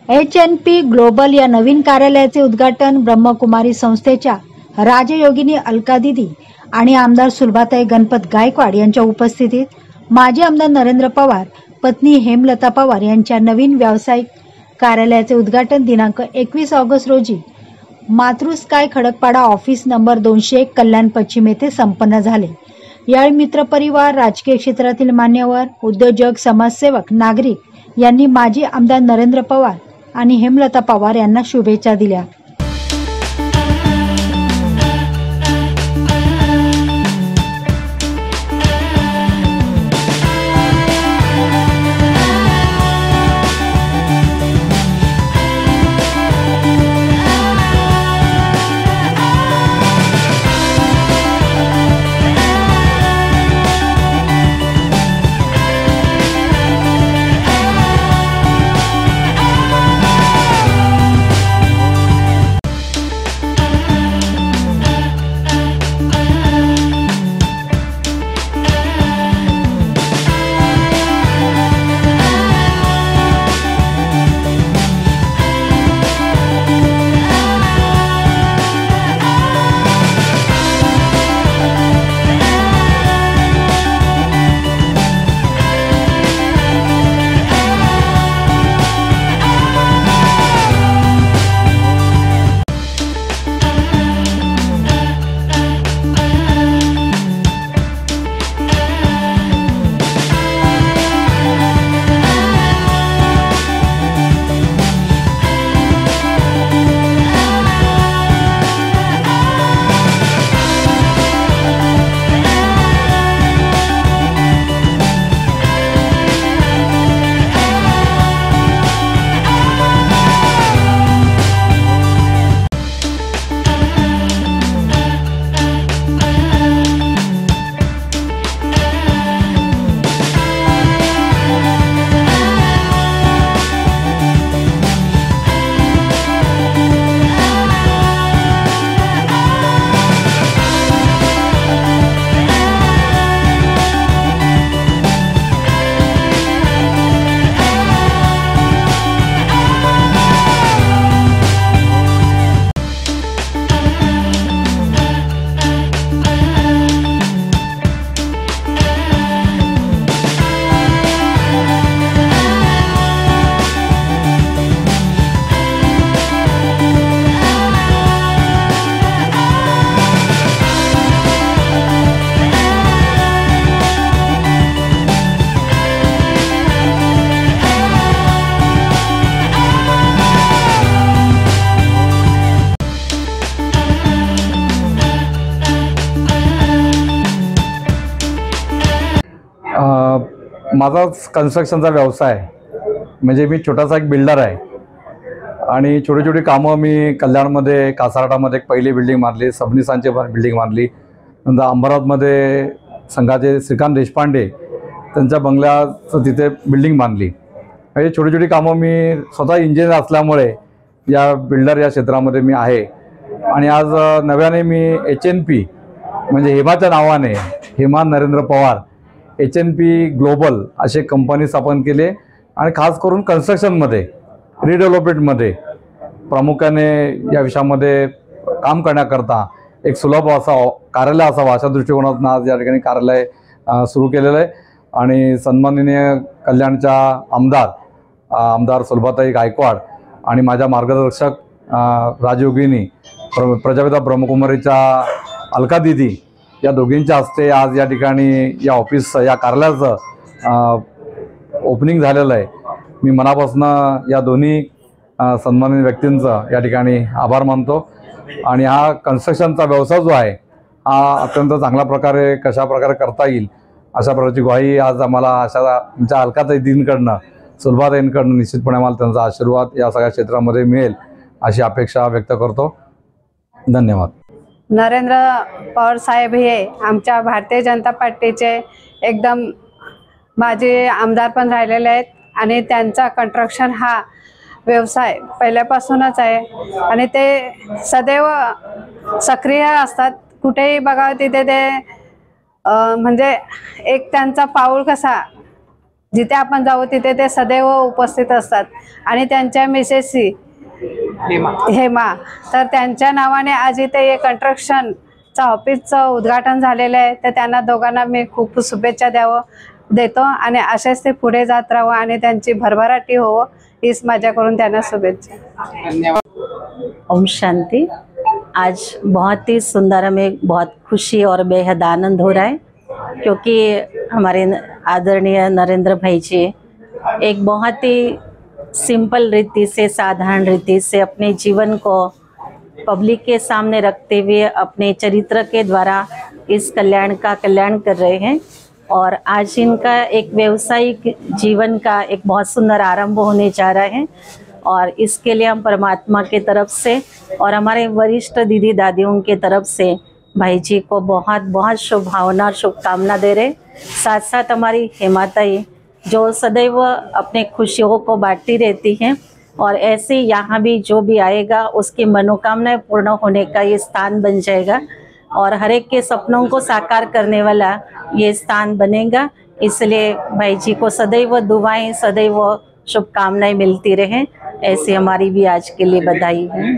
HNP global या नवीन कार्यालयाचे उद्घाटन ब्रह्मकुमारी संस्थेच्या राजयोगिनी अलका दिदी आणि आमदार सुलभाताई गणपत गायकवाड यांच्या उपस्थितीत माजी आमदार नरेंद्र पवार, पत्नी हेमलता पवार यांच्या नवीन व्यावसायिक कार्यालयाचे उद्घाटन दिनांक 21 ऑगस्ट रोजी मातृस्काय खडकपाडा ऑफिस नंबर 201 कल्याण पश्चिम येथे संपन्न झाले। यावेळी मित्रपरिवार, राजकीय क्षेत्रातील मान्यवर, उद्योजक, समाजसेवक, नागरिक यांनी माजी आमदार नरेंद्र पवार आणि हेमलता पवार यांना शुभेच्छा दिल्या। माझा कन्स्ट्रक्शनचा व्यवसाय म्हणजे मी छोटासा एक बिल्डर आहे आणि छोटी छोटी कामं मी कल्याणमध्ये, कासारटामध्ये एक पहिली बिल्डिंग मारली, सबनिसांची बिल्डिंग मारली, नंतर अंबरनाथमध्ये संघाचे श्रीकांत देशपांडे त्यांच्या बंगल्याचं तिथे बिल्डिंग बांधली। म्हणजे छोटी छोटी कामं मी स्वतः इंजिनियर असल्यामुळे या बिल्डर या क्षेत्रामध्ये मी आहे। आणि आज नव्याने मी HNP म्हणजे हेमाच्या नावाने हेमा नरेंद्र पवार HNP ग्लोबल असे कंपनी स्थापन केले आणि खास करून कन्स्ट्रक्शनमध्ये, रिडेव्हलपमेंटमध्ये प्रामुख्याने या विषयामध्ये काम करण्याकरता एक सुलभ असा कार्यालय असावा अशा दृष्टिकोनातून आज या ठिकाणी कार्यालय सुरू केलेलं आहे। आणि सन्माननीय कल्याणच्या आमदार सुलभाताई गायकवाड आणि माझ्या मार्गदर्शक राजयोगिनी प्रजापिता ब्रह्मकुमारीच्या अलका दिदी या दोघींच्या हस्ते आज या ठिकाणी या ऑफिस या कार्यालयाचं ओपनिंग झालेलं आहे। मी मनापासून या दोन्ही सन्माननीय व्यक्तींचं या ठिकाणी आभार मानतो। आणि हा कन्स्ट्रक्शनचा व्यवसाय जो आहे हा अत्यंत चांगल्या प्रकारे कशा प्रकारे करता येईल अशा प्रकारची ग्वाही आज आम्हाला अशा आमच्या अलकाताई दीदींकडनं, सुलभाताईंकडनं निश्चितपणे आम्हाला त्यांचा आशीर्वाद या सगळ्या क्षेत्रामध्ये मिळेल अशी अपेक्षा व्यक्त करतो। धन्यवाद। नरेंद्र पवार साहेब हे आमच्या भारतीय जनता पार्टीचे एकदम माजी आमदार पण राहिलेले आहेत आणि त्यांचा कन्स्ट्रक्शन हा व्यवसाय पहिल्यापासूनच आहे आणि ते सदैव सक्रिय असतात। कुठेही बघावं तिथे ते म्हणजे एक त्यांचा पाऊल कसा जिथे आपण जाऊ तिथे ते सदैव उपस्थित असतात. आणि त्यांच्या मिसेसची हेमा, तर त्यांच्या नावाने आज इथे कंस्ट्रक्शनचं ऑफिसचं उद्घाटन झालेलं आहे. तर त्यांना दोघांना मी खूप शुभेच्छा देतो आणि असेच ते पुढे जात राहावं आणि त्यांची भरभराटी हो, हीच माझ्याकडून त्यांना शुभेच्छा. धन्यवाद. ओम शांति. आज बहुत ही सुंदर, हमें बहुत खुशी और बेहद आनंद हो रहा है क्योंकि हमारे आदरणीय नरेंद्र भाई जी एक बहुत ही सिंपल रीति से, साधारण रीति से अपने जीवन को पब्लिक के सामने रखते हुए अपने चरित्र के द्वारा इस कल्याण का कल्याण कर रहे हैं। और आज इनका एक व्यवसायिक जीवन का एक बहुत सुंदर आरंभ होने जा रहा है और इसके लिए हम परमात्मा की तरफ से और हमारे वरिष्ठ दीदी दादियों की तरफ से भाई जी को बहुत बहुत शुभभावना शुभकामना दे रहे। साथ साथ हमारी हेमाताई जो सदैव अपने खुशियों को बांटती रहती हैं और ऐसे यहाँ भी जो भी आएगा उसकी मनोकामनाएं पूर्ण होने का ये स्थान बन जाएगा और हर एक के सपनों को साकार करने वाला ये स्थान बनेगा। इसलिए भाई जी को सदैव दुआएं, सदैव शुभकामनाएं मिलती रहें। ऐसी हमारी भी आज के लिए बधाई है।